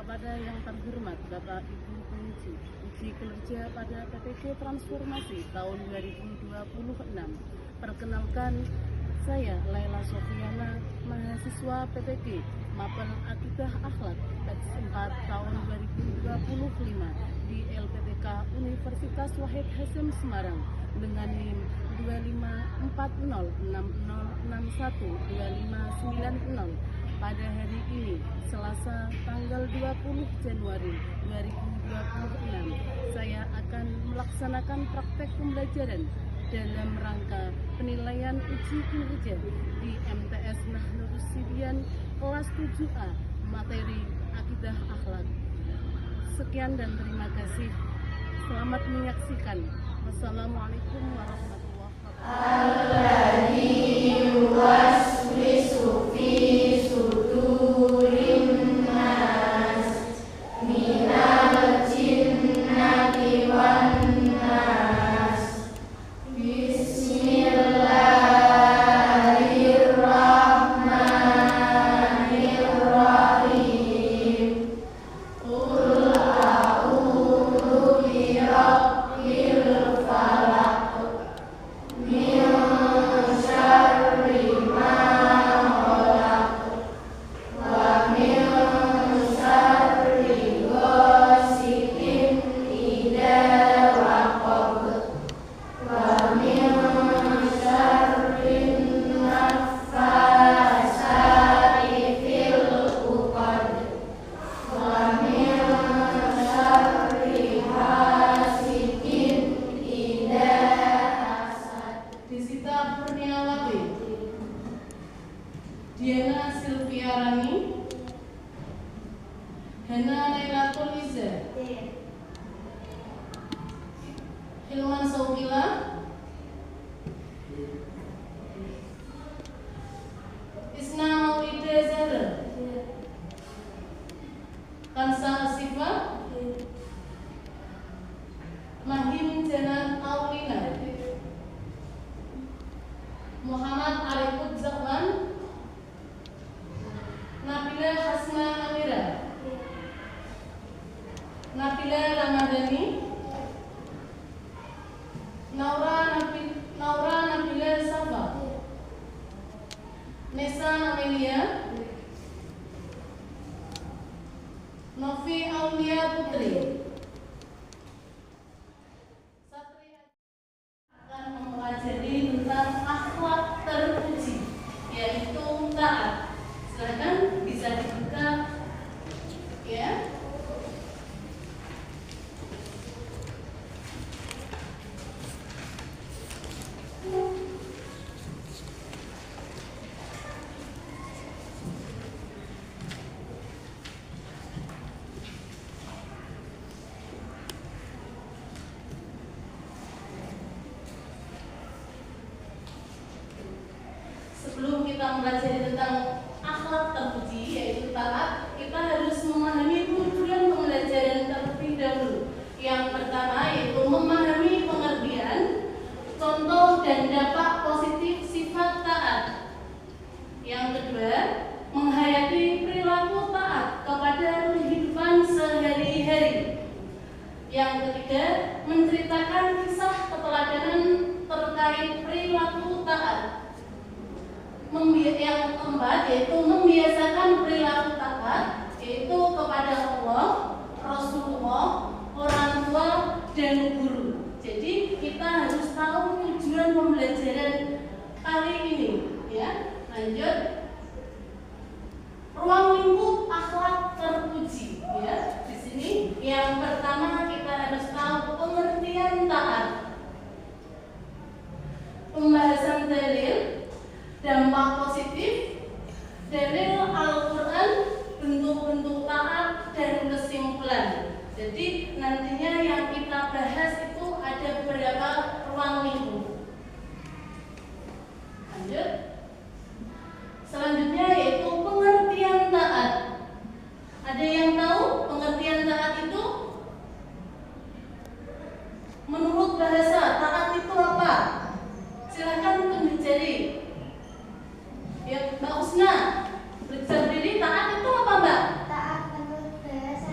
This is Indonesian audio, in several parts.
Kepada yang terhormat Bapak Ibu Penguji, uji kinerja pada PPK Transformasi tahun 2026. Perkenalkan, saya Laila Sofiana, mahasiswa PPK Mapel Akidah Akhlak batch 4 tahun 2025 di LPPK Universitas Wahid Hasyim Semarang dengan NIM 254060612590. Pada hari ini, Selasa tanggal 20 Januari 2026, saya akan melaksanakan praktek pembelajaran dalam rangka penilaian uji kinerja di MTS Nahdlatul Sidyan kelas 7A materi Akidah Akhlak. Sekian dan terima kasih. Selamat menyaksikan. Wassalamualaikum warahmatullahi Diana Silviarani, Hana Lailatul Iza, Hilman Saukila, Isna Maulida Zahra, Kansa Asifa, Mahim Janan Aulina, Muhammad Arifud Zakwan, Nabila Hasna Amira, Nabila Ramadhani, Naura Nabila Safa, Nesa Amelia, Novi Aulia Putri. Satria akan mempelajari tentang akhlak terpuji, yaitu taat. Silakan bisa dibuka ya. Sebelum kita mempelajari tentang akhlak terpuji yaitu taat, kita harus memahami tujuan pembelajaran terlebih dahulu. Yang pertama yaitu memahami pengertian, contoh dan dampak positif sifat taat. Yang kedua, menghayati perilaku taat kepada kehidupan sehari-hari. Yang ketiga, menceritakan kisah keteladanan terkait perilaku taat. Yang keempat yaitu membiasakan perilaku taat, yaitu kepada Allah, Rasulullah, orang tua, dan guru. Jadi kita harus tahu tujuan pembelajaran kali ini. Ya, lanjut. Ruang lingkup akhlak terpuji. Ya, di sini yang pertama kita harus tahu pengertian taat. Pembahasan dalil, dampak positif, dalil Al-Quran, bentuk-bentuk taat, dan kesimpulan. Jadi nantinya yang kita bahas itu ada beberapa ruang lingkup. Lanjut. Selanjutnya yaitu pengertian taat. Ada yang tahu pengertian taat itu? Menurut bahasa taat itu apa? Silakan tunjuk jari. Ya, Mbak Usna, berdiri taat itu apa, Mbak? Taat menurut bahasa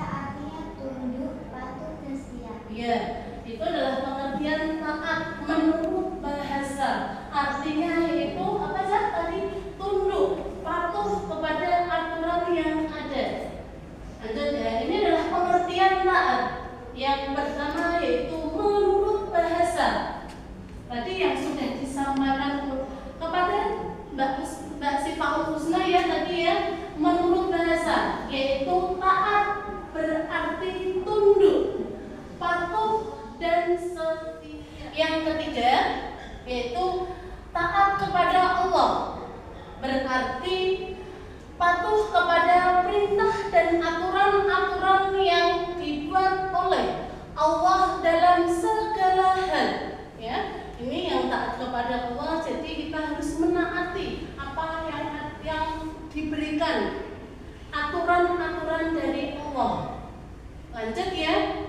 berarti patuh kepada perintah dan aturan-aturan yang dibuat oleh Allah dalam segala hal. Ya, ini yang taat kepada Allah. Jadi kita harus menaati apa yang diberikan, aturan-aturan dari Allah. Lanjut ya,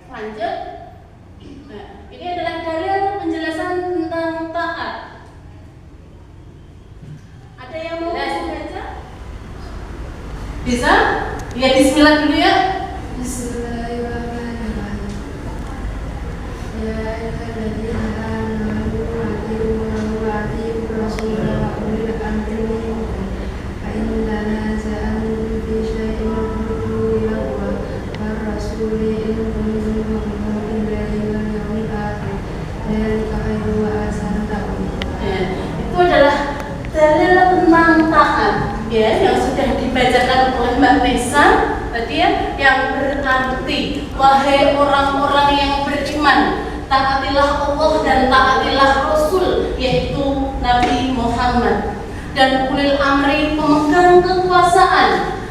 lanjut. Nah, ini adalah dalil penjelasan tentang taat. Ada yang mau baca? Bisa? Ya, bismillah dulu ya. Bismillahirrahmanirrahim. Ya ayyuhalladzina amanu atii'u wa atii'ur rasula wa ulil amri minkum. Fa in tanaza'tum fi syai'in farudduhu ila Allah war rasuli in kuntum mu'minin billahi wal yawmil akhir. Dzalika khairun wa ahsanu ta'wila. Itu adalah dalil tentang taat, ya, yang sudah dibacakan oleh Mbak Nesa tadi ya, yang berarti wahai orang-orang yang beriman, taatilah Allah dan taatilah Rasul, yaitu Nabi Muhammad, dan ulil amri, pemegang kekuasaan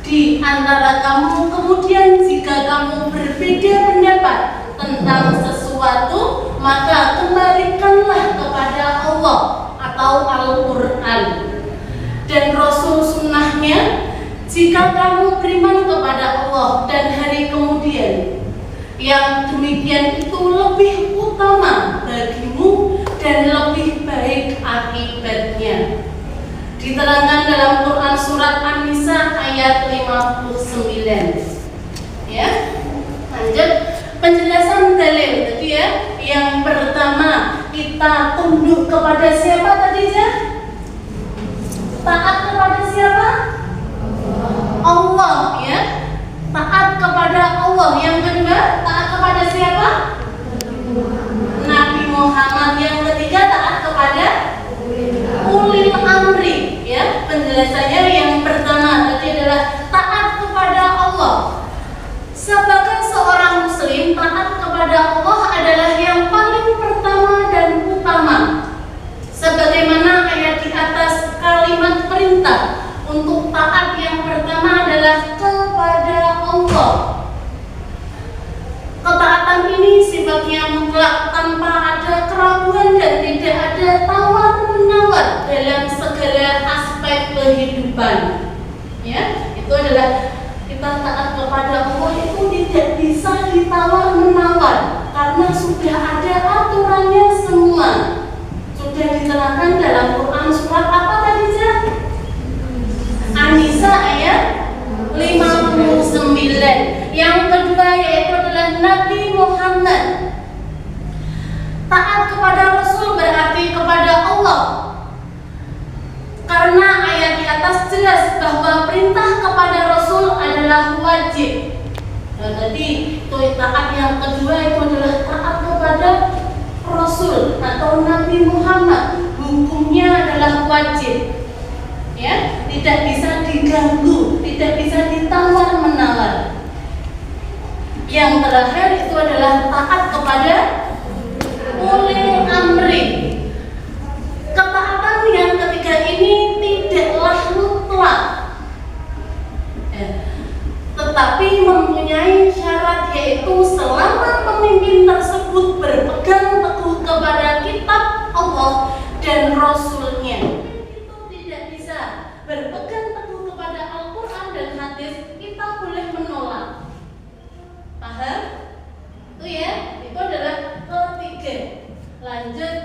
di antara kamu. Kemudian jika kamu berbeda pendapat tentang sesuatu, maka kembalikanlah kepada Allah atau Al-Quran dan Rasul sunnahnya. Jika kamu beriman kepada Allah dan hari kemudian, yang demikian itu lebih utama bagimu dan lebih baik akibatnya. Diterangkan dalam Quran surat An-Nisa ayat 59. Ya, lanjut penjelasan dalil tadi ya. Yang pertama, kita tunduk kepada siapa tadi ya? Taat kepada siapa? Allah, ya. Taat kepada Allah. Yang kedua, taat kepada siapa? Nabi Muhammad. Yang ketiga, taat kepada ulil amri, ya. Penjelasannya yang pertama tadi adalah taat kepada Allah. Sebagai seorang muslim, taat kepada Allah adalah yang paling pertama dan utama. Sebagaimana ayat di atas, kalimat perintah untuk taat yang pertama adalah kepada Allah. Ketaatan ini sifatnya mutlak, tanpa ada keraguan dan tidak ada tawar-menawar dalam segala aspek kehidupan. Ya, itu adalah kita taat kepada Allah itu tidak bisa ditawar-menawar karena sudah ada aturannya semua. Sudah diterangkan dalam Quran surat apa tadi ya? An-Nisa ayat 59. Yang kedua yaitu adalah Nabi Muhammad. Taat kepada Rasul berarti kepada Allah. Karena ayat di atas jelas bahwa perintah kepada Rasul adalah wajib. Nah, tadi itu taat yang kedua itu adalah taat kepada Rasul atau Nabi Muhammad. Hukumnya adalah wajib. Ya, tidak bisa diganggu, tidak bisa ditawar-menawar. Yang terakhir itu adalah taat kepada ulil amri. Ketaatan yang ketiga ini tidaklah mutlak, tetapi mempunyai syarat, yaitu selama pemimpin tersebut berpegang teguh kepada kitab Allah dan Rasulnya. Itu tidak bisa berpegang teguh kepada Al-Quran dan hadis, kita boleh menolak. Paham? Itu ya, itu adalah ketiga. Lanjut.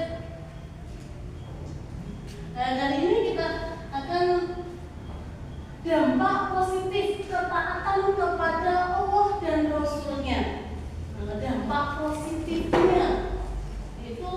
Nah, kali ini kita akan dampak positif ketaatan kepada Allah dan Rasulnya. Nah, dampak positifnya itu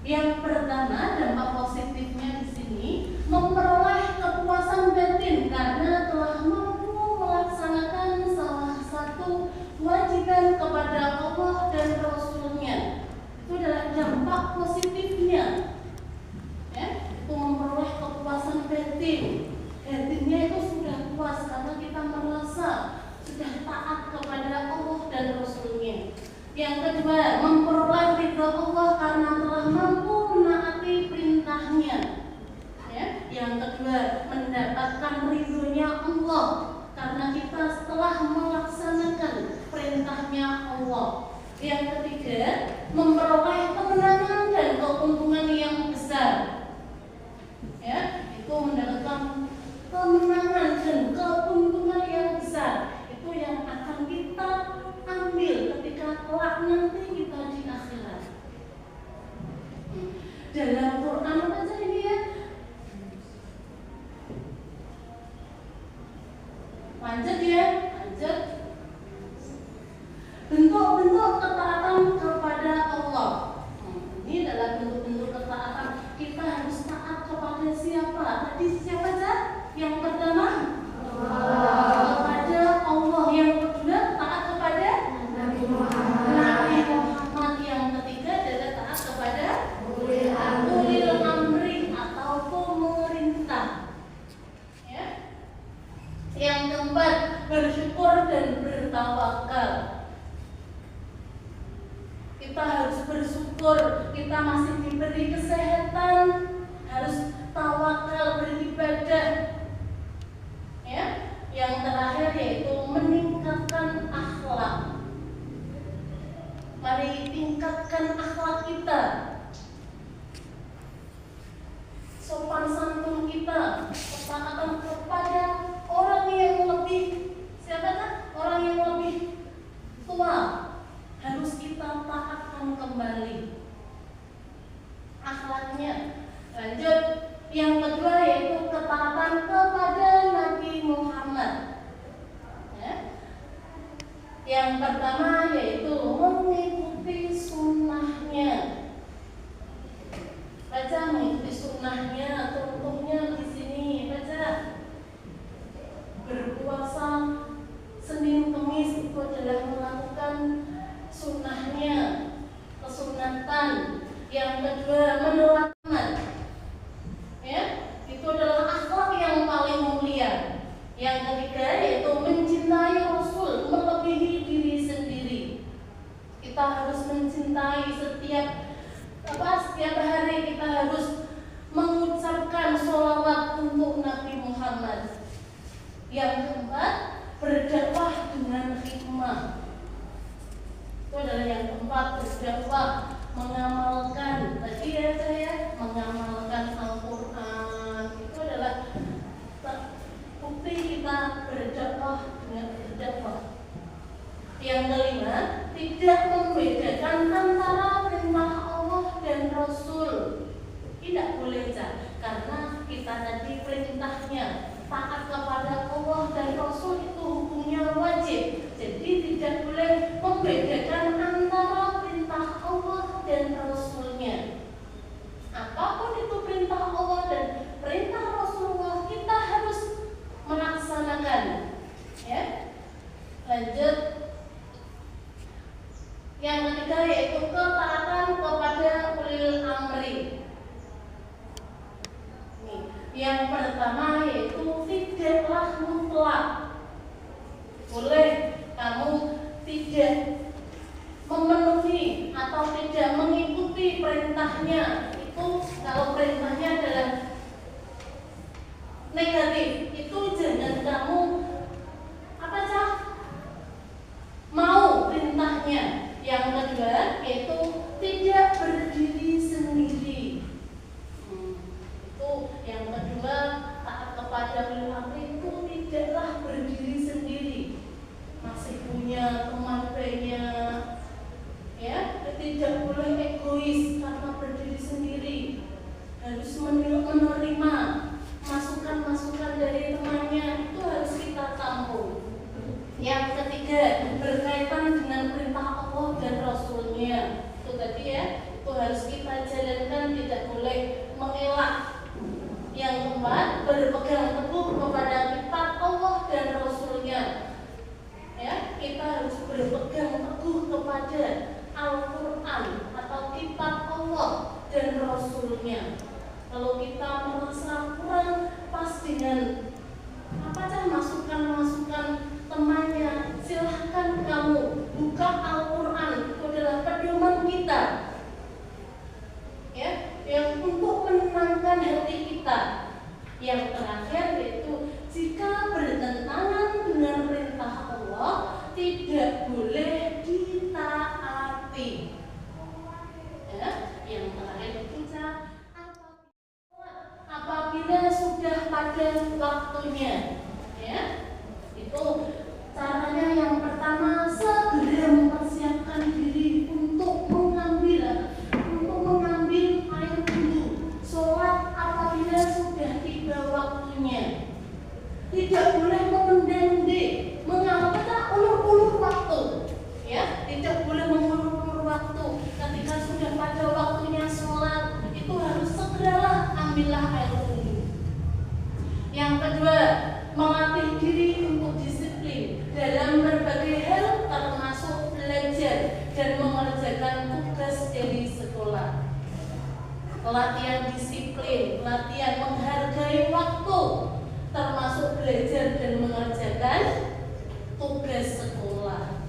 yang pertama, dampak positifnya di sini memperoleh kepuasan batin karena telah mampu melaksanakan salah satu kewajiban kepada Allah dan Rasulnya. Itu adalah dampak positifnya. Ya, itu memperoleh kepuasan batin. Batinnya itu sudah puas karena kita merasa sudah taat kepada Allah dan Rasul. Yang kedua, memperoleh ridha Allah karena telah mampu menaati perintahnya. Ya. Yang kedua, mendapatkan ridhonya Allah karena kita setelah melaksanakan perintahnya Allah. Yang ketiga, memperoleh kemenangan dan keuntungan yang besar. Ya, itu mendapatkan kemenangan dan keuntungan yang besar. Itu yang akan kita ambil ketika kelak nanti kita di akhirat. Dalam Quran apa saja ini ya? Lanjut ya, lanjut. Bentuk-bentuk ketaatan kepada Allah. Ini adalah bentuk-bentuk ketaatan. Kita harus taat kepada siapa? Tadi siapa saja? Yang pertama kepada Allah. Yang kedua taat kepada Nabi Muhammad. Yang ketiga adalah taat kepada ulil amri atau pemerintah. Ya. Yang keempat, bersyukur dan bertawakal. Kita harus bersyukur kita masih diberi kesehatan, harus tawakal beribadah. Ya, yang terakhir yaitu meningkatkan akhlak. Mari tingkatkan akhlak kita, sopan santun kita, ketaatan kepada orang yang lebih orang yang lebih tua harus kita taatkan kembali akhlaknya. Lanjut, yang kedua yaitu ketaatan kepada Nabi Muhammad. Ya. Yang pertama yaitu mengikuti sunnahnya. Baca mengikuti sunnahnya, contohnya di sini baca berpuasa Senin Kamis itu adalah melakukan sunnahnya, kesunatan. Yang kedua menerapkan, ya, itu adalah akhlak yang paling mulia. Yang ketiga yaitu mencintai Rasul melebihi diri sendiri. Kita harus mencintai setiap hari kita harus mengucapkan sholawat untuk Nabi Muhammad. Yang keempat, berdakwah dengan hikmah. Itu adalah yang keempat, berdakwah, mengamalkan. Tadi ya saya mengamalkan Al-Quran. Itu adalah bukti kita berdakwah dengan berdakwah. Yang kelima, tidak membedakan antara perintah Allah dan Rasul. Tidak boleh, karena kita tadi perintahnya taat kepada Allah dan Rasul itu hukumnya wajib. Jadi tidak boleh membedakan antara perintah Allah dan Rasulnya. Apapun itu perintah Allah dan perintah Rasulullah, kita harus melaksanakan. Ya. Lanjut. Yang ketiga yaitu ketaatan kepada ulil amri. Yang pertama yaitu tidaklah mutlak. Boleh kamu tidak memenuhi atau tidak mengikuti perintahnya. Itu kalau perintahnya adalah negatif, itu jangan kamu mau perintahnya. Yang kedua yaitu tidak berdiri sendiri. Itu yang kedua, taat kepada ulil amri itu tidaklah berdiri sendiri, masih punya teman banyak. Ya, tidak boleh egois karena berdiri sendiri, harus menerima masukan-masukan dari temannya, itu harus kita tampung. Yang ketiga, berkaitan dengan perintah Allah dan Rasulnya. Itu tadi ya, itu harus kita jalankan, tidak boleh mengelak. Yang keempat, berpegang teguh kepada kitab Allah dan Rasulnya. Ya, kita harus berpegang teguh kepada Al-Quran atau kitab Allah dan Rasulnya. Kalau kita merasa kurang pas dengan masukan-masukan temannya, silahkan kamu buka Al-Quran. Itu dan mengerjakan tugas di sekolah. Latihan disiplin, latihan menghargai waktu, termasuk belajar dan mengerjakan tugas sekolah.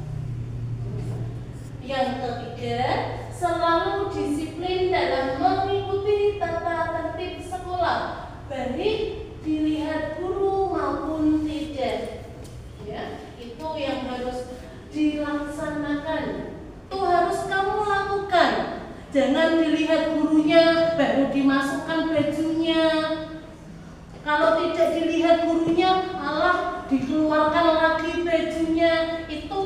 Yang ketiga, selalu disiplin dalam mengikuti tata tertib sekolah, baik dilihat guru maupun tidak. Ya, itu yang harus dilaksanakan. Itu harus kamu lakukan. Jangan dilihat gurunya baru dimasukkan bajunya. Kalau tidak dilihat gurunya, malah dikeluarkan lagi bajunya. Itu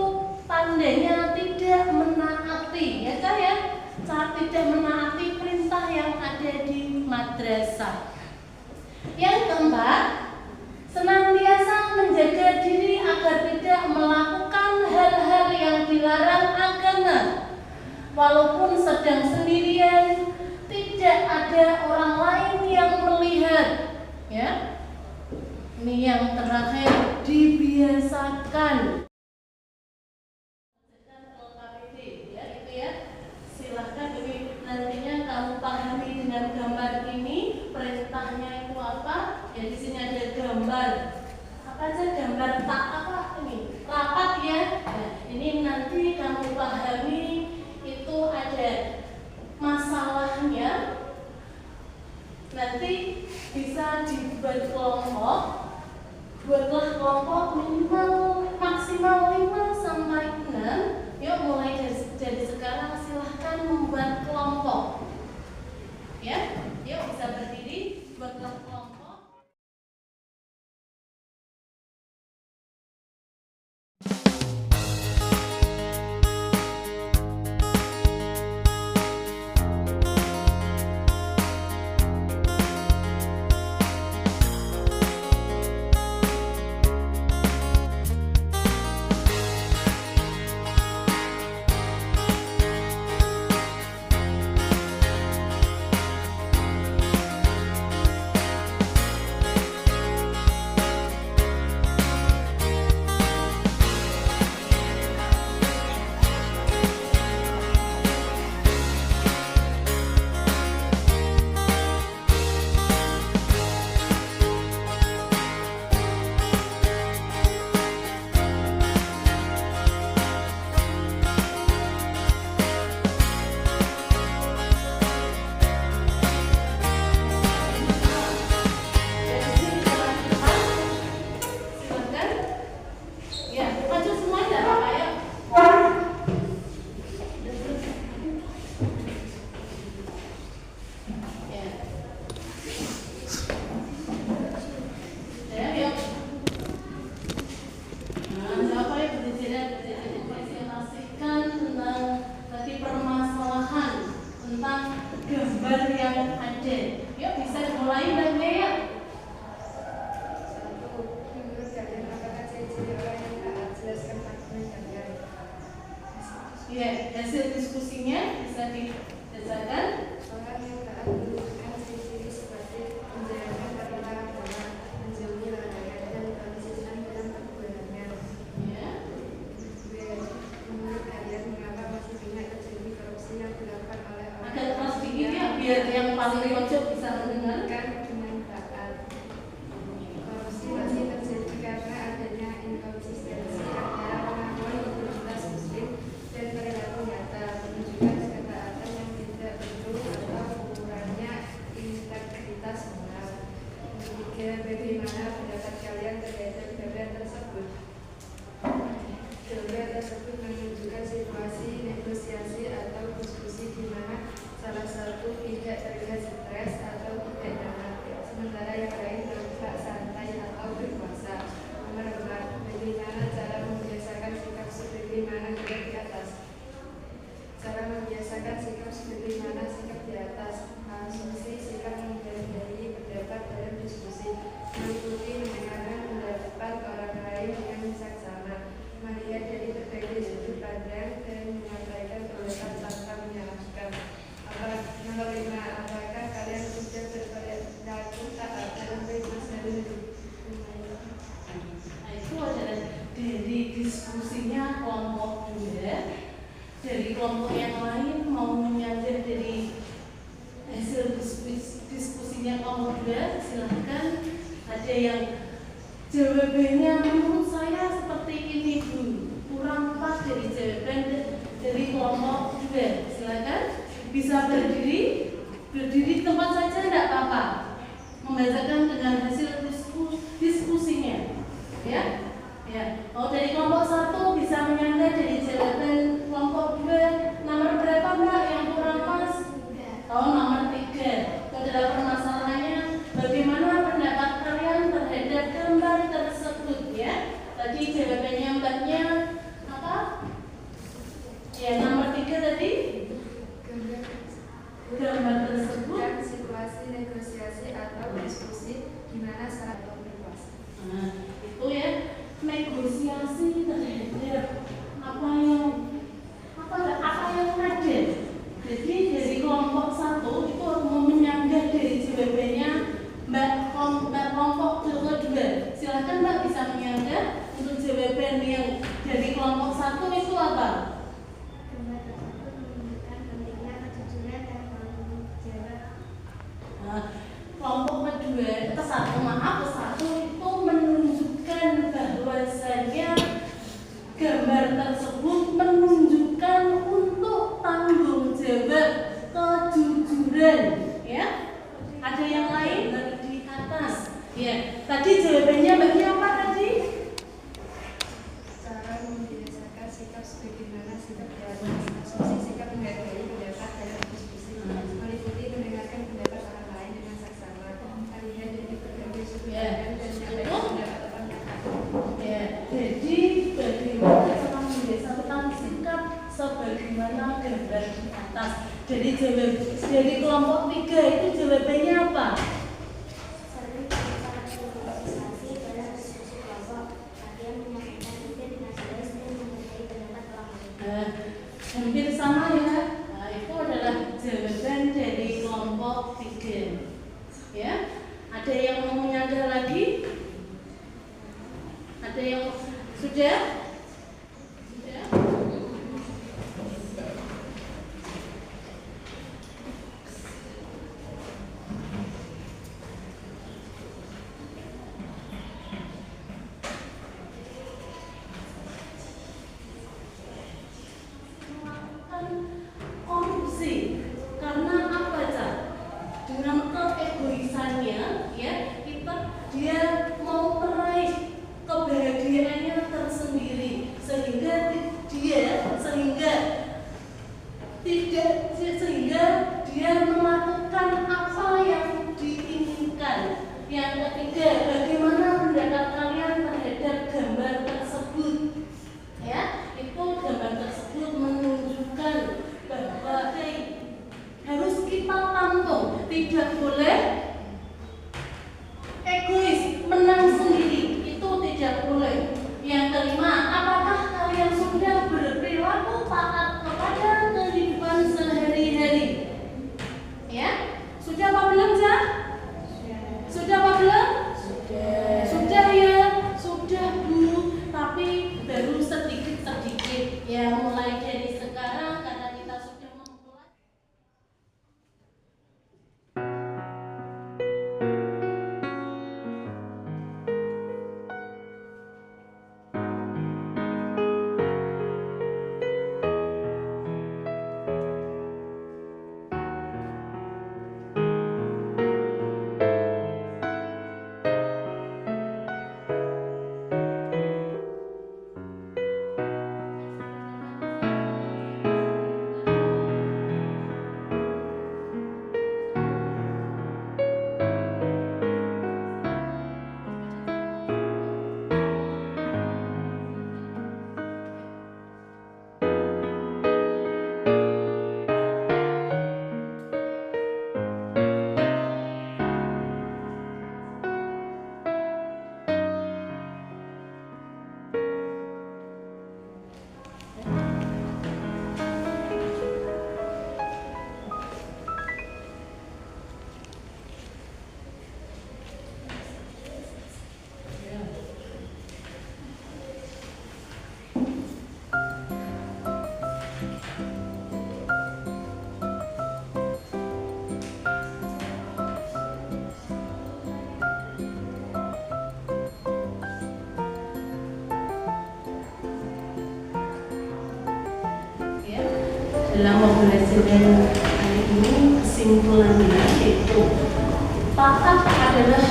tandanya tidak menaati, ya saya. Tidak menaati perintah yang ada di madrasah. Yang keempat, senantiasa menjaga diri agar tidak melakukan hal-hal yang dilarang agama. Walaupun sedang sendirian, tidak ada orang lain yang melihat. Ya, ini yang terakhir, dibiasakan. Ya, itu ya. Silahkan ini nantinya kamu pahami dengan gambar ini. Perintahnya itu apa? Ya, di sini ada gambar. Apa aja gambar tak apa ini? Rapat ya. Nah, ini nanti kamu pahami. Itu ada masalahnya, nanti bisa dibuat kelompok. Buatlah kelompok minimal maksimal 5 sampai 6. Yuk mulai dari sekarang silahkan membuat kelompok. Ya, yuk bisa berdiri, buatlah kelompok. Ya, hasil diskusinya bisa dibacakan. Orang yang taat menunjukkan ciri-ciri seperti menjalankan perintah agama, menjauhi larangan dan konsisten dalam perbuatannya. Ya. Menurut kalian mengapa masih banyak terjadi korupsi yang dilakukan oleh orang? Agak keras dikit ya, biar yang paling pojok bisa mendengarkan dengan taat. Korupsi masih terjadi karena adanya inkonsistensi antara pengakuan identitas muslim dan perilaku nyata, menunjukkan ketaatan yang tidak betul atau kurangnya integritas moral. Ketiga, bagaimana pendapat kalian terhadap gambar tersebut? Gambar tersebut menunjukkan situasi negosiasi atau diskusi di mana salah satu tidak terlihat stres atau tidak nyaman, sementara yang lain terlihat santai atau berkuasa. Nomor 4, bagaimana cara membiasakan sikap seperti mana sikap di atas? Cara membiasakan sikap seperti mana sikap di atas? Asumsi sikap menghargai pendapat dalam diskusi, mengikuti mendengarkan pendapat orang lain dengan bijaksana, melihat dari berbagai sudut pandang dan menyampaikan pendapat tanpa menyalahkan. Nomor 5, apakah kalian sudah berperilaku taat dalam kehidupan hidup? Nah, itu adalah dari diskusinya kelompok 2. dari kelompok yang lain mau menyanjung dari hasil diskusinya kelompok 2, silahkan. Ada yang jawabannya menurut saya seperti ini Bu, kurang pas dari jawaban dari kelompok 2. Silahkan bisa berdiri tempat saja, tidak apa-apa, membacakan dengan hasil diskusinya, ya. Oh, dari kelompok 1 bisa menyangga dari jawaban kelompok 2. Nomor berapa Mbak yang kurang pas? Oh, nomor 3. Itu adalah permasalahannya. Bagaimana pendapat kalian terhadap gambar tersebut, ya? Tadi jawabannya Mbaknya apa? Ya, nomor 3 tadi. Gambar tersebut dan situasi negosiasi atau diskusi gimana cara berpuasa. Nah, itu ya, negosiasi terhadap apa yang ada. Jadi dari kelompok 1 itu mau menyanggah dari jawabannya Mbak kelompok kedua. Silakan Mbak bisa menyanggah untuk jawaban yang dari kelompok 1 itu apa? Gambar tersebut menunjukkan pentingnya kejujuran dan tanggung jawab. Nah, kelompok kedua ke satu itu menunjukkan bahwasanya gambar tersebut menunjukkan untuk tanggung jawab kejujuran, ya. Ada yang lain di atas, ya. Tadi jawabannya Mbaknya apa tadi? Cara membiasakan sikap sebagaimana sikap dalam asumsi, sikap menghargai pendapat dalam diskusi, meliputi mendengarkan pendapat orang lain dengan saksama, melihat dari berbagai sudut pandang dan menyampaikan pendapat orang lain. Ya, jadi bagaimana cara membiasakan sikap sebagaimana gambar di atas. Jadi dari kelompok 3 itu jawabannya apa? Sering melakukan improvisasi dalam diskusi kelompok, latihan menyampaikan ide dengan jelas dan menghargai pendapat orang lain. Hampir sama ya. Nah, itu adalah jawaban dari kelompok 3. Ya, ada yang mau menyanggah lagi? Ada yang sudah? Sudah? Korupsi karena apa, Cak? Dengan keegoisannya, ya, dia mau meraih kebahagiaannya tersendiri sehingga dia melakukan apa yang diinginkan. Yang ketiga, bagaimana pendapat kalian terhadap gambar tersebut? Ya, itu gambar tersebut menunjukkan bahwa harus kita tampung, tidak boleh egois, menang sendiri, itu tidak boleh. Yang kelima, apakah kalian sudah berperilaku taat kepada kehidupan sehari-hari? Ya, sudah apa belum, Jah? Sudah apa belum? Sudah. dalam pembelajaran kali ini kesimpulannya yaitu taat adalah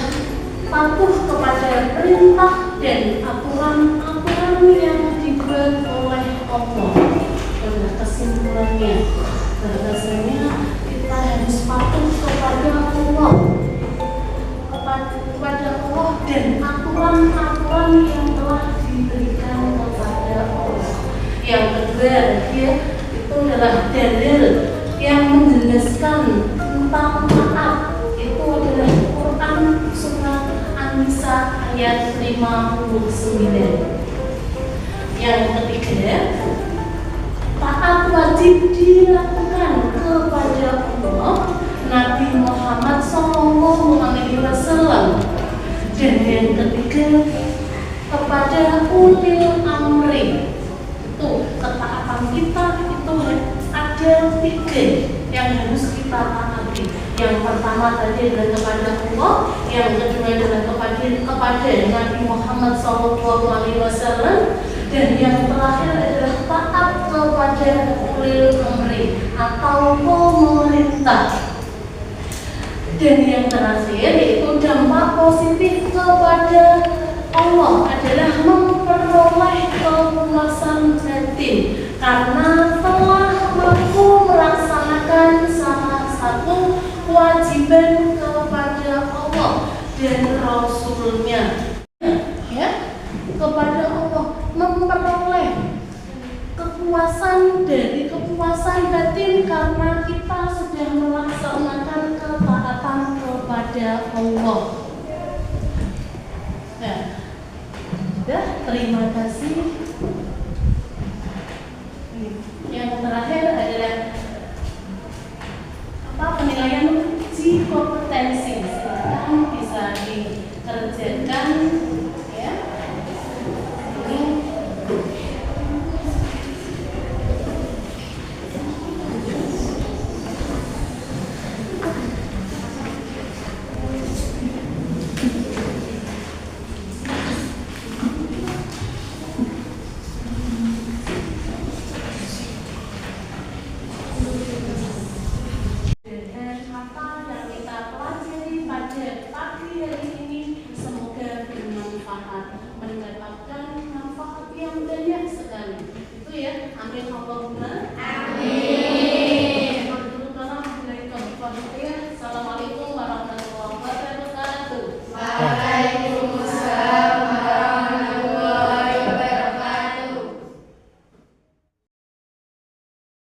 patuh kepada perintah dan aturan-aturan yang dibuat oleh Allah. Adalah kesimpulannya bahwasanya kita harus patuh kepada Allah, kepada Allah dan aturan-aturan yang telah diberikan kepada Allah. Yang kedua, dia itu adalah dalil yang menjelaskan tentang taat. Itu adalah Quran surat An-Nisa ayat 59. Yang ketiga, taat wajib dilakukan kepada Allah, Nabi Muhammad SAW. Dan yang ketiga, kepada ulil amri. Itu ketaatan kita itu ada 3 yang harus kita taati. Yang pertama tadi adalah kepada Allah, yang kedua adalah kepada Nabi Muhammad SAW, dan yang terakhir adalah taat kepada ulil amri atau pemerintah. Dan yang terakhir yaitu dampak positif kepada Allah adalah memperoleh kepuasan batin karena telah mampu melaksanakan salah satu kewajiban kepada Allah dan Rasulnya, ya, kepada Allah, memperoleh kepuasan dari kepuasan batin karena kita sudah melaksanakan ketaatan kepada Allah. Nah, sudah, terima kasih.